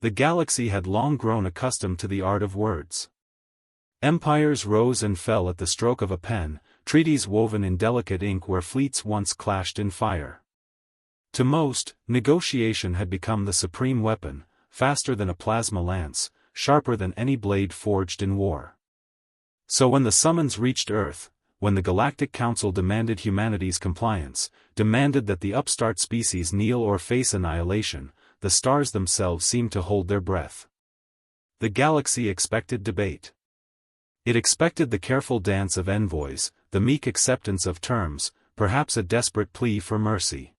The galaxy had long grown accustomed to the art of words. Empires rose and fell at the stroke of a pen, treaties woven in delicate ink where fleets once clashed in fire. To most, negotiation had become the supreme weapon, faster than a plasma lance, sharper than any blade forged in war. So when the summons reached Earth, when the Galactic Council demanded humanity's compliance, demanded that the upstart species kneel or face annihilation, the stars themselves seemed to hold their breath. The galaxy expected debate. It expected the careful dance of envoys, the meek acceptance of terms, perhaps a desperate plea for mercy.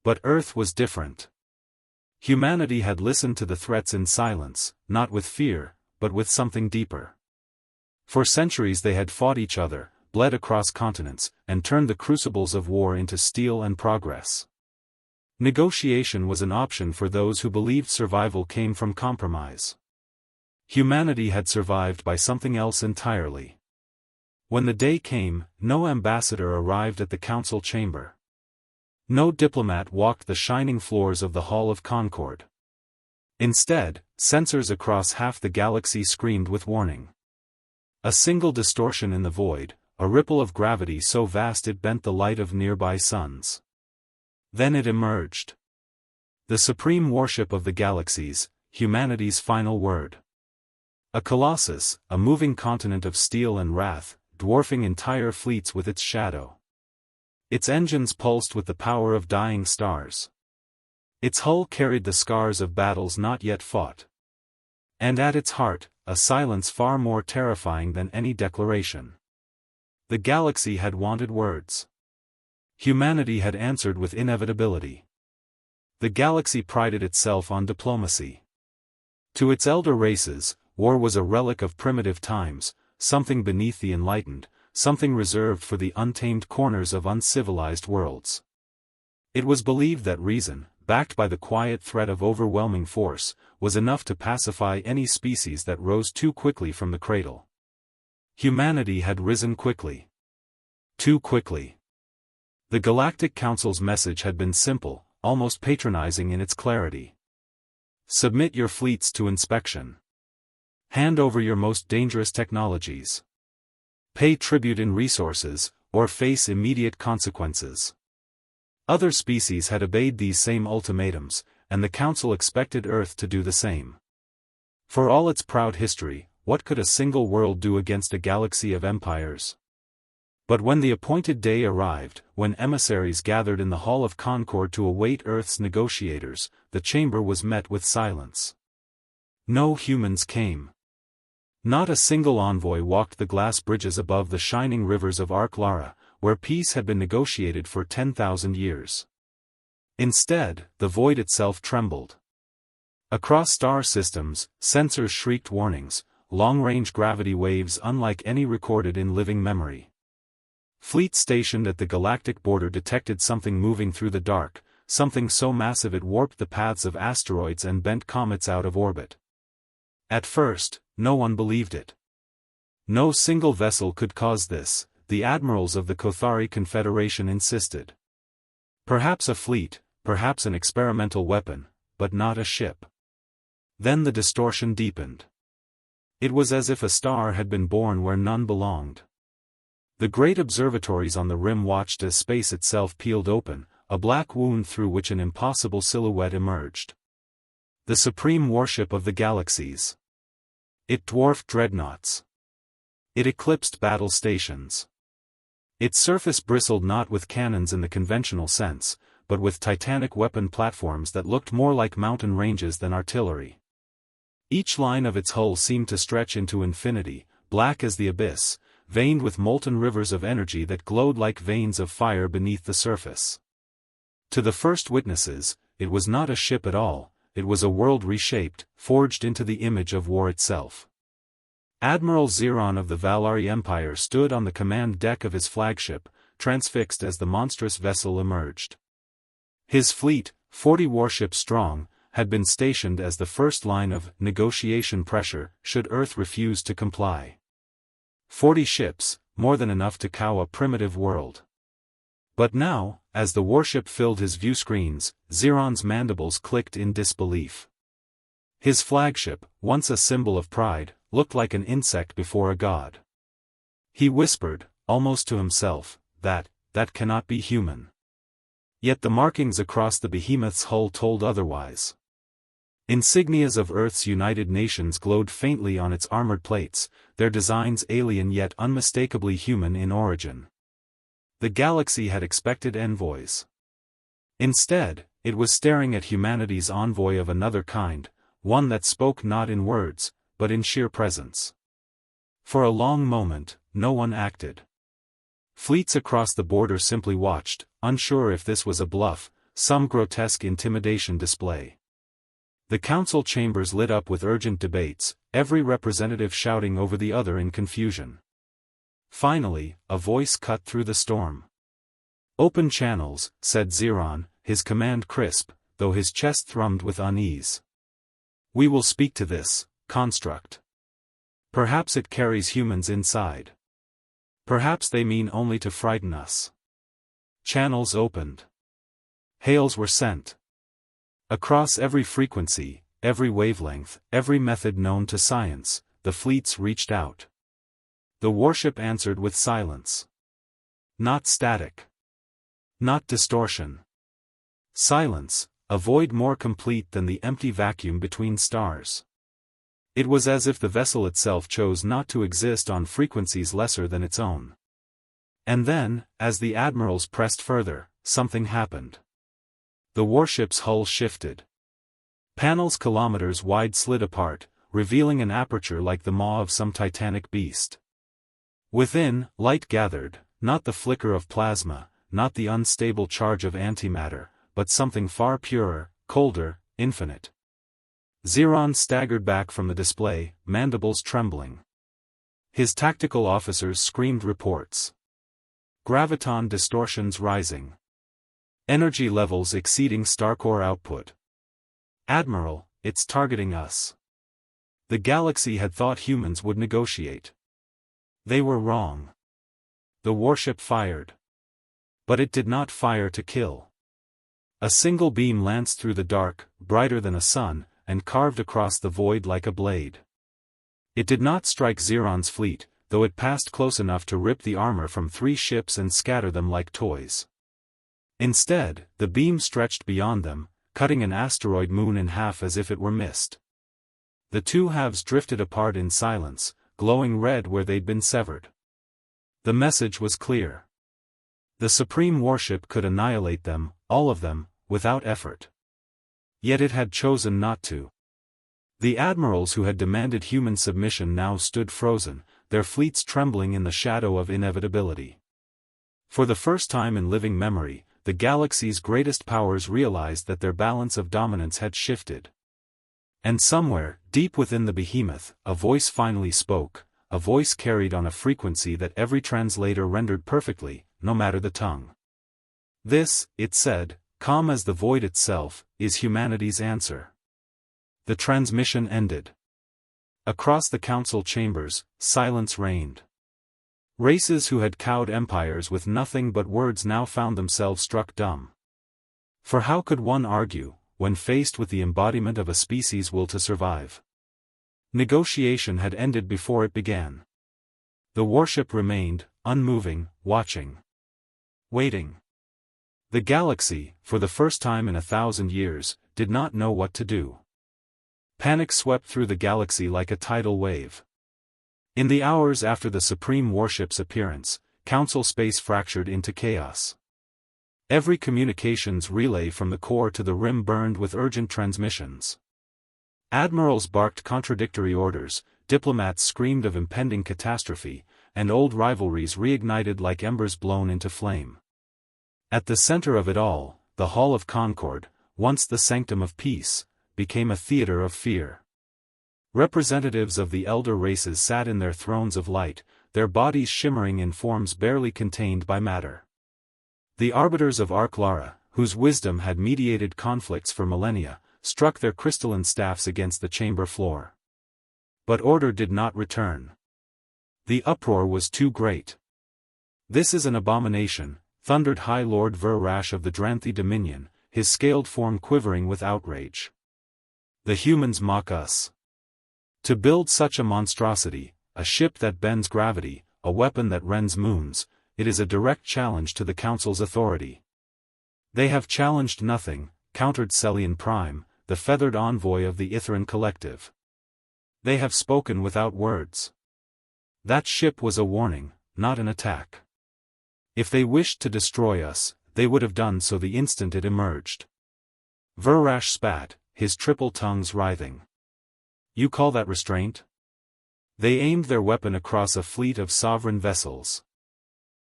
But Earth was different. Humanity had listened to the threats in silence, not with fear, but with something deeper. For centuries they had fought each other, bled across continents, and turned the crucibles of war into steel and progress. Negotiation was an option for those who believed survival came from compromise. Humanity had survived by something else entirely. When the day came, no ambassador arrived at the council chamber. No diplomat walked the shining floors of the Hall of Concord. Instead, sensors across half the galaxy screamed with warning. A single distortion in the void, a ripple of gravity so vast it bent the light of nearby suns. Then it emerged. The supreme warship of the galaxies, humanity's final word. A colossus, a moving continent of steel and wrath, dwarfing entire fleets with its shadow. Its engines pulsed with the power of dying stars. Its hull carried the scars of battles not yet fought. And at its heart, a silence far more terrifying than any declaration. The galaxy had wanted words. Humanity had answered with inevitability. The galaxy prided itself on diplomacy. To its elder races, war was a relic of primitive times, something beneath the enlightened, something reserved for the untamed corners of uncivilized worlds. It was believed that reason, backed by the quiet threat of overwhelming force, was enough to pacify any species that rose too quickly from the cradle. Humanity had risen quickly. Too quickly. The Galactic Council's message had been simple, almost patronizing in its clarity. Submit your fleets to inspection. Hand over your most dangerous technologies. Pay tribute in resources, or face immediate consequences. Other species had obeyed these same ultimatums, and the Council expected Earth to do the same. For all its proud history, what could a single world do against a galaxy of empires? But when the appointed day arrived, when emissaries gathered in the Hall of Concord to await Earth's negotiators, the chamber was met with silence. No humans came. Not a single envoy walked the glass bridges above the shining rivers of Ark Lara, where peace had been negotiated for 10,000 years. Instead, the void itself trembled. Across star systems, sensors shrieked warnings, long-range gravity waves unlike any recorded in living memory. Fleets stationed at the galactic border detected something moving through the dark, something so massive it warped the paths of asteroids and bent comets out of orbit. At first, no one believed it. No single vessel could cause this, the admirals of the Kothari Confederation insisted. Perhaps a fleet, perhaps an experimental weapon, but not a ship. Then the distortion deepened. It was as if a star had been born where none belonged. The great observatories on the rim watched as space itself peeled open, a black wound through which an impossible silhouette emerged. The supreme warship of the galaxies. It dwarfed dreadnoughts. It eclipsed battle stations. Its surface bristled not with cannons in the conventional sense, but with titanic weapon platforms that looked more like mountain ranges than artillery. Each line of its hull seemed to stretch into infinity, black as the abyss, veined with molten rivers of energy that glowed like veins of fire beneath the surface. To the first witnesses, it was not a ship at all, it was a world reshaped, forged into the image of war itself. Admiral Xeron of the Valari Empire stood on the command deck of his flagship, transfixed as the monstrous vessel emerged. His fleet, 40 warships strong, had been stationed as the first line of negotiation pressure should Earth refuse to comply. 40 ships, more than enough to cow a primitive world. But now, as the warship filled his view screens, Xeron's mandibles clicked in disbelief. His flagship, once a symbol of pride, looked like an insect before a god. He whispered, almost to himself, that cannot be human. Yet the markings across the behemoth's hull told otherwise. Insignias of Earth's United Nations glowed faintly on its armored plates, their designs alien yet unmistakably human in origin. The galaxy had expected envoys. Instead, it was staring at humanity's envoy of another kind, one that spoke not in words, but in sheer presence. For a long moment, no one acted. Fleets across the border simply watched, unsure if this was a bluff, some grotesque intimidation display. The council chambers lit up with urgent debates, every representative shouting over the other in confusion. Finally, a voice cut through the storm. "Open channels," said Xeron, his command crisp, though his chest thrummed with unease. "We will speak to this construct. Perhaps it carries humans inside. Perhaps they mean only to frighten us." Channels opened. Hails were sent. Across every frequency, every wavelength, every method known to science, the fleets reached out. The warship answered with silence. Not static. Not distortion. Silence, a void more complete than the empty vacuum between stars. It was as if the vessel itself chose not to exist on frequencies lesser than its own. And then, as the admirals pressed further, something happened. The warship's hull shifted. Panels kilometers wide slid apart, revealing an aperture like the maw of some titanic beast. Within, light gathered, not the flicker of plasma, not the unstable charge of antimatter, but something far purer, colder, infinite. Xeron staggered back from the display, mandibles trembling. His tactical officers screamed reports. Graviton distortions rising. Energy levels exceeding starcore output. "Admiral, it's targeting us." The galaxy had thought humans would negotiate. They were wrong. The warship fired. But it did not fire to kill. A single beam lanced through the dark, brighter than a sun, and carved across the void like a blade. It did not strike Xeron's fleet, though it passed close enough to rip the armor from 3 ships and scatter them like toys. Instead, the beam stretched beyond them, cutting an asteroid moon in half as if it were mist. The two halves drifted apart in silence, glowing red where they'd been severed. The message was clear. The Supreme Warship could annihilate them, all of them, without effort. Yet it had chosen not to. The admirals who had demanded human submission now stood frozen, their fleets trembling in the shadow of inevitability. For the first time in living memory, the galaxy's greatest powers realized that their balance of dominance had shifted. And somewhere, deep within the behemoth, a voice finally spoke, a voice carried on a frequency that every translator rendered perfectly, no matter the tongue. "This," it said, calm as the void itself, "is humanity's answer." The transmission ended. Across the council chambers, silence reigned. Races who had cowed empires with nothing but words now found themselves struck dumb. For how could one argue, when faced with the embodiment of a species' will to survive? Negotiation had ended before it began. The warship remained, unmoving, watching. Waiting. The galaxy, for the first time in 1,000 years, did not know what to do. Panic swept through the galaxy like a tidal wave. In the hours after the Supreme Warship's appearance, Council space fractured into chaos. Every communications relay from the core to the rim burned with urgent transmissions. Admirals barked contradictory orders, diplomats screamed of impending catastrophe, and old rivalries reignited like embers blown into flame. At the center of it all, the Hall of Concord, once the sanctum of peace, became a theater of fear. Representatives of the elder races sat in their thrones of light, their bodies shimmering in forms barely contained by matter. The arbiters of Ark Lara, whose wisdom had mediated conflicts for millennia, struck their crystalline staffs against the chamber floor. But order did not return. The uproar was too great. "This is an abomination," thundered High Lord Ver Rash of the Dranthi Dominion, his scaled form quivering with outrage. The humans mock us. To build such a monstrosity, a ship that bends gravity, a weapon that rends moons, it is a direct challenge to the Council's authority. They have challenged nothing, countered Celian Prime, the feathered envoy of the Ithran Collective. They have spoken without words. That ship was a warning, not an attack. If they wished to destroy us, they would have done so the instant it emerged. Verash spat, his triple tongues writhing. You call that restraint? They aimed their weapon across a fleet of sovereign vessels.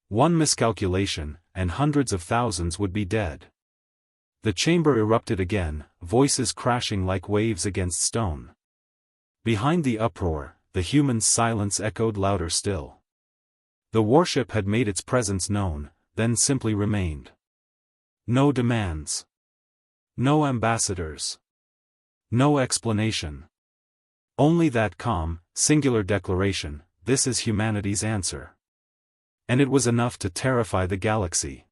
One miscalculation, and hundreds of thousands would be dead. The chamber erupted again, voices crashing like waves against stone. Behind the uproar, the humans' silence echoed louder still. The warship had made its presence known, then simply remained. No demands. No ambassadors. No explanation. Only that calm, singular declaration, this is humanity's answer. And it was enough to terrify the galaxy.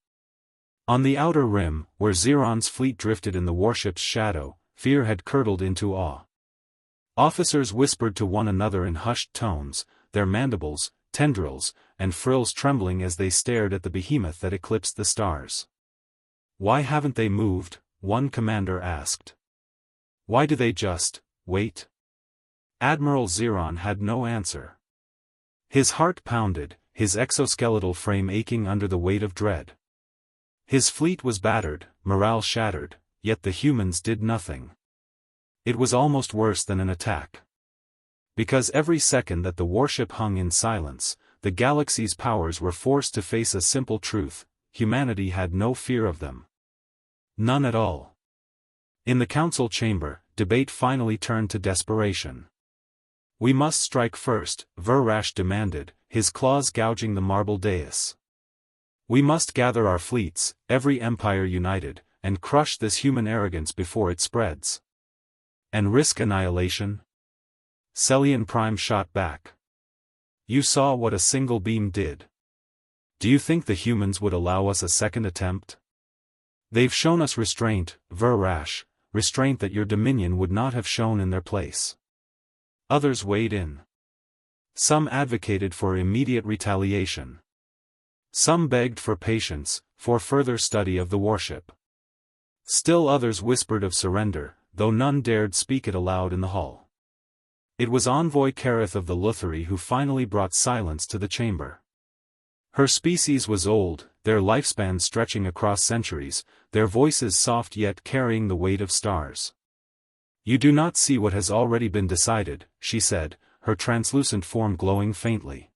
On the outer rim, where Xeron's fleet drifted in the warship's shadow, fear had curdled into awe. Officers whispered to one another in hushed tones, their mandibles, tendrils, and frills trembling as they stared at the behemoth that eclipsed the stars. Why haven't they moved? One commander asked. Why do they just wait? Admiral Xeron had no answer. His heart pounded, his exoskeletal frame aching under the weight of dread. His fleet was battered, morale shattered, yet the humans did nothing. It was almost worse than an attack. Because every second that the warship hung in silence, the galaxy's powers were forced to face a simple truth: humanity had no fear of them. None at all. In the council chamber, debate finally turned to desperation. We must strike first, Verash demanded, his claws gouging the marble dais. We must gather our fleets, every empire united, and crush this human arrogance before it spreads. And risk annihilation? Celian Prime shot back. You saw what a single beam did. Do you think the humans would allow us a second attempt? They've shown us restraint, Verash, restraint that your dominion would not have shown in their place. Others weighed in. Some advocated for immediate retaliation. Some begged for patience, for further study of the warship. Still others whispered of surrender, though none dared speak it aloud in the hall. It was Envoy Kareth of the Lutheri who finally brought silence to the chamber. Her species was old, their lifespan stretching across centuries, their voices soft yet carrying the weight of stars. You do not see what has already been decided, she said, her translucent form glowing faintly.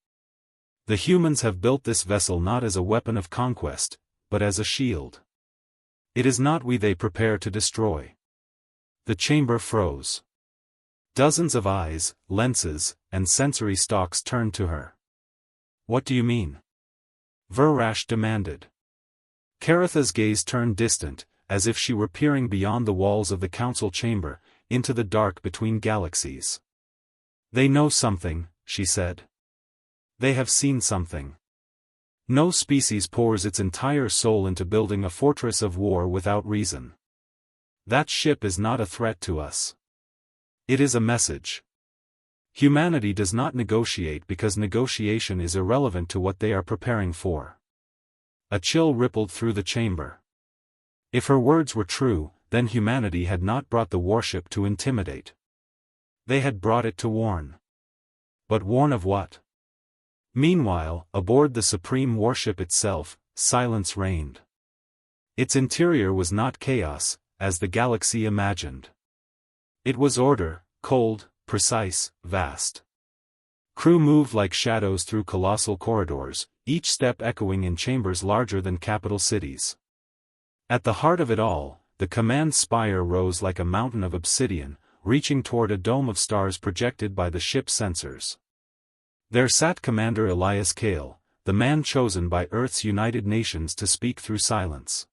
The humans have built this vessel not as a weapon of conquest, but as a shield. It is not we they prepare to destroy. The chamber froze. Dozens of eyes, lenses, and sensory stalks turned to her. What do you mean? Verash demanded. Karetha's gaze turned distant, as if she were peering beyond the walls of the council chamber, into the dark between galaxies. They know something, she said. They have seen something. No species pours its entire soul into building a fortress of war without reason. That ship is not a threat to us. It is a message. Humanity does not negotiate because negotiation is irrelevant to what they are preparing for. A chill rippled through the chamber. If her words were true, then humanity had not brought the warship to intimidate. They had brought it to warn. But warn of what? Meanwhile, aboard the supreme warship itself, silence reigned. Its interior was not chaos, as the galaxy imagined. It was order, cold, precise, vast. Crew moved like shadows through colossal corridors, each step echoing in chambers larger than capital cities. At the heart of it all, the command spire rose like a mountain of obsidian, reaching toward a dome of stars projected by the ship's sensors. There sat Commander Elias Kale, the man chosen by Earth's United Nations to speak through silence.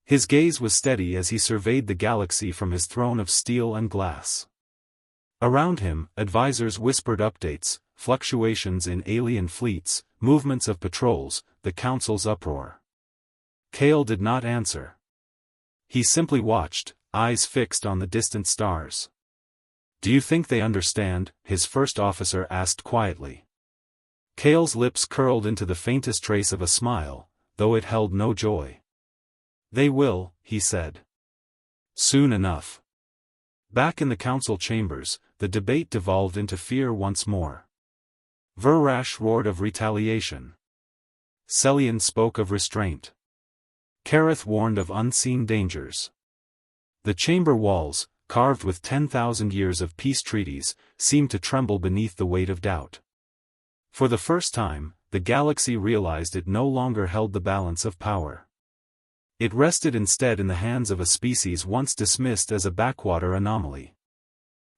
His gaze was steady as he surveyed the galaxy from his throne of steel and glass. Around him, advisors whispered updates, fluctuations in alien fleets, movements of patrols, the council's uproar. Kale did not answer. He simply watched, eyes fixed on the distant stars. "Do you think they understand?" his first officer asked quietly. Cale's lips curled into the faintest trace of a smile, though it held no joy. "They will," he said. "Soon enough." Back in the council chambers, the debate devolved into fear once more. Verash roared of retaliation. Celian spoke of restraint. Kareth warned of unseen dangers. The chamber walls, carved with 10,000 years of peace treaties, seemed to tremble beneath the weight of doubt. For the first time, the galaxy realized it no longer held the balance of power. It rested instead in the hands of a species once dismissed as a backwater anomaly.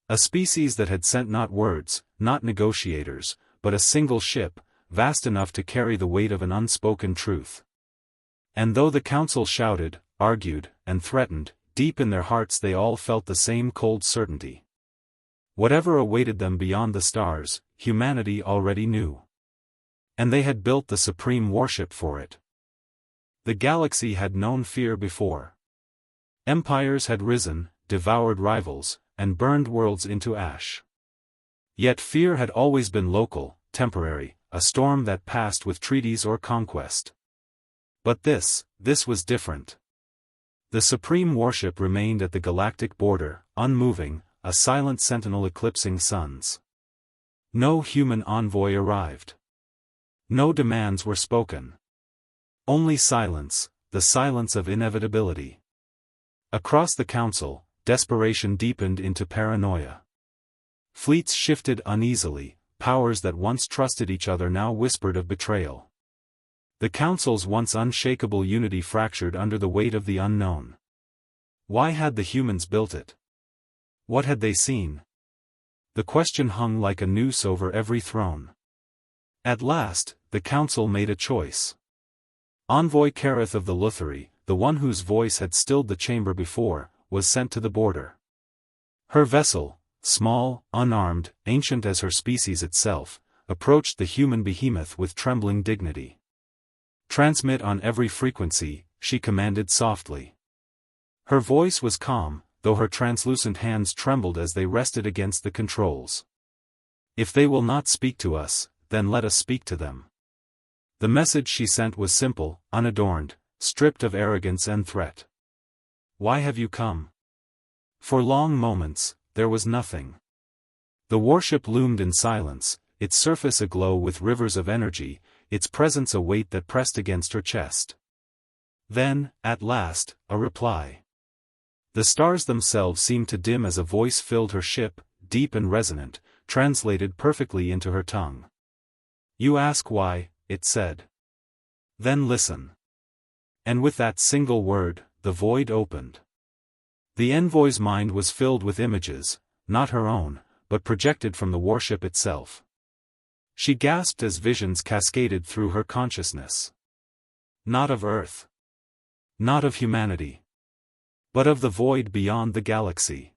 A species that had sent not words, not negotiators, but a single ship, vast enough to carry the weight of an unspoken truth. And though the council shouted, argued, and threatened, deep in their hearts they all felt the same cold certainty. Whatever awaited them beyond the stars, humanity already knew. And they had built the supreme warship for it. The galaxy had known fear before. Empires had risen, devoured rivals, and burned worlds into ash. Yet fear had always been local, temporary, a storm that passed with treaties or conquest. But this was different. The supreme warship remained at the galactic border, unmoving, a silent sentinel eclipsing suns. No human envoy arrived. No demands were spoken. Only silence, the silence of inevitability. Across the council, desperation deepened into paranoia. Fleets shifted uneasily, powers that once trusted each other now whispered of betrayal. The council's once unshakable unity fractured under the weight of the unknown. Why had the humans built it? What had they seen? The question hung like a noose over every throne. At last, the council made a choice. Envoy Kareth of the Lutheri, the one whose voice had stilled the chamber before, was sent to the border. Her vessel, small, unarmed, ancient as her species itself, approached the human behemoth with trembling dignity. "Transmit on every frequency," she commanded softly. Her voice was calm, though her translucent hands trembled as they rested against the controls. "If they will not speak to us, then let us speak to them." The message she sent was simple, unadorned, stripped of arrogance and threat. "Why have you come?" For long moments, there was nothing. The warship loomed in silence, its surface aglow with rivers of energy, its presence a weight that pressed against her chest. Then, at last, a reply. The stars themselves seemed to dim as a voice filled her ship, deep and resonant, translated perfectly into her tongue. "You ask why," it said. "Then listen." And with that single word, the void opened. The envoy's mind was filled with images, not her own, but projected from the warship itself. She gasped as visions cascaded through her consciousness. Not of Earth. Not of humanity. But of the void beyond the galaxy.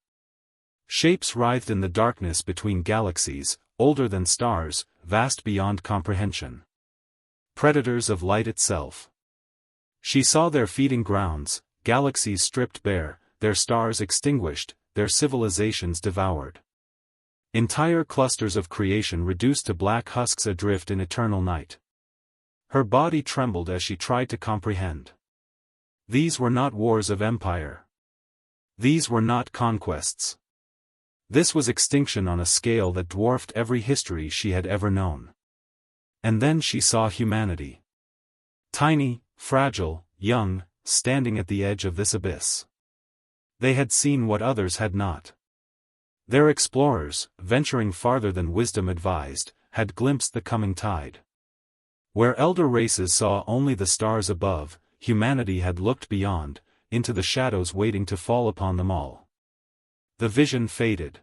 Shapes writhed in the darkness between galaxies, older than stars, vast beyond comprehension. Predators of light itself. She saw their feeding grounds, galaxies stripped bare, their stars extinguished, their civilizations devoured. Entire clusters of creation reduced to black husks adrift in eternal night. Her body trembled as she tried to comprehend. These were not wars of empire. These were not conquests. This was extinction on a scale that dwarfed every history she had ever known. And then she saw humanity. Tiny, fragile, young, standing at the edge of this abyss. They had seen what others had not. Their explorers, venturing farther than wisdom advised, had glimpsed the coming tide. Where elder races saw only the stars above, humanity had looked beyond, into the shadows waiting to fall upon them all. The vision faded.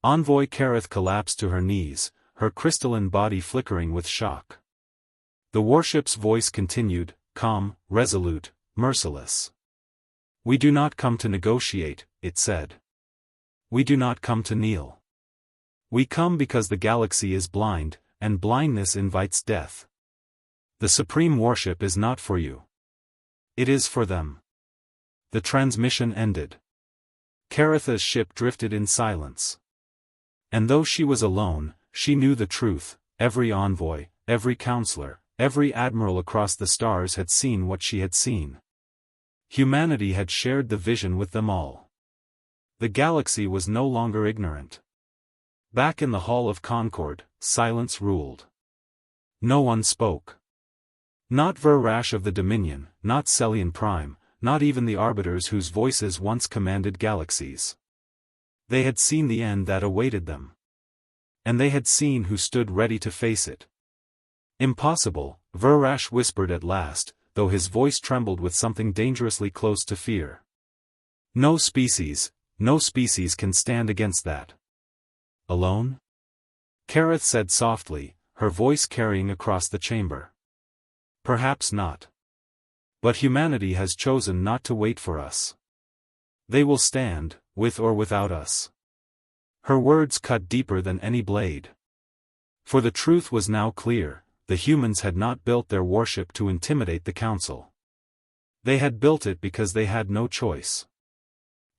Envoy Kareth collapsed to her knees, her crystalline body flickering with shock. The warship's voice continued, calm, resolute, merciless. "We do not come to negotiate," it said. "We do not come to kneel. We come because the galaxy is blind, and blindness invites death. The supreme warship is not for you. It is for them." The transmission ended. Caratha's ship drifted in silence. And though she was alone, she knew the truth. Every envoy, every counselor, every admiral across the stars had seen what she had seen. Humanity had shared the vision with them all. The galaxy was no longer ignorant. Back in the Hall of Concord, silence ruled. No one spoke. Not Ver-Rash of the Dominion, not Celian Prime, not even the Arbiters whose voices once commanded galaxies. They had seen the end that awaited them. And they had seen who stood ready to face it. Impossible, Ver-Rash whispered at last, though his voice trembled with something dangerously close to fear. No species can stand against that. Alone? Carath said softly, her voice carrying across the chamber. Perhaps not. But humanity has chosen not to wait for us. They will stand, with or without us. Her words cut deeper than any blade. For the truth was now clear, the humans had not built their warship to intimidate the Council. They had built it because they had no choice.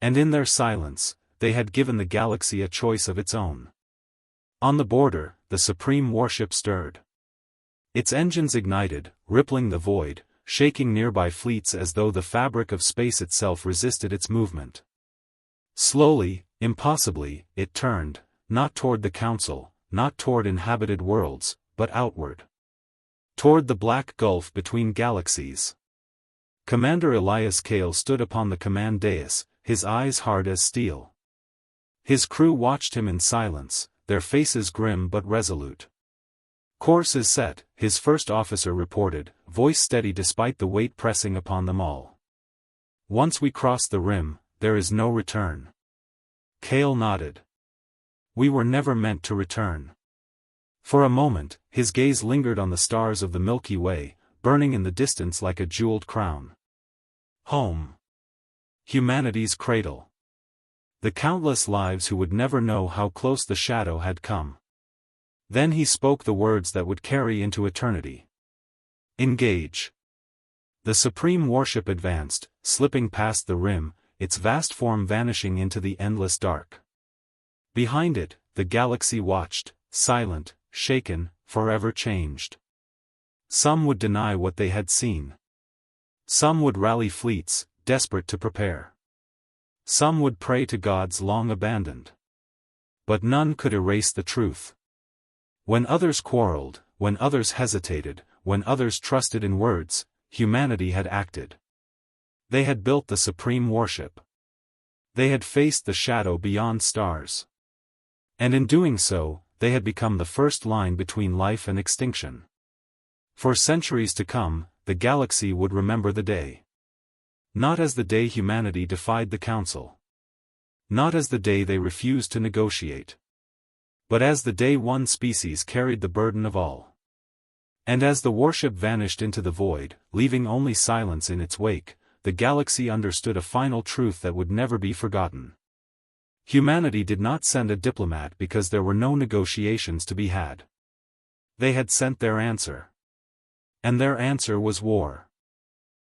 And in their silence, they had given the galaxy a choice of its own. On the border, the supreme warship stirred. Its engines ignited, rippling the void, shaking nearby fleets as though the fabric of space itself resisted its movement. Slowly, impossibly, it turned, not toward the Council, not toward inhabited worlds, but outward. Toward the black gulf between galaxies. Commander Elias Kale stood upon the command dais, his eyes hard as steel. His crew watched him in silence, their faces grim but resolute. Course is set, his first officer reported, voice steady despite the weight pressing upon them all. Once we cross the rim, there is no return. Kale nodded. We were never meant to return. For a moment, his gaze lingered on the stars of the Milky Way, burning in the distance like a jeweled crown. Home. Humanity's cradle. The countless lives who would never know how close the shadow had come. Then he spoke the words that would carry into eternity. Engage. The supreme warship advanced, slipping past the rim, its vast form vanishing into the endless dark. Behind it, the galaxy watched, silent, shaken, forever changed. Some would deny what they had seen. Some would rally fleets, desperate to prepare. Some would pray to gods long abandoned. But none could erase the truth. When others quarreled, when others hesitated, when others trusted in words, humanity had acted. They had built the supreme warship. They had faced the shadow beyond stars. And in doing so, they had become the first line between life and extinction. For centuries to come, the galaxy would remember the day. Not as the day humanity defied the Council. Not as the day they refused to negotiate. But as the day one species carried the burden of all. And as the warship vanished into the void, leaving only silence in its wake, the galaxy understood a final truth that would never be forgotten. Humanity did not send a diplomat because there were no negotiations to be had. They had sent their answer. And their answer was war.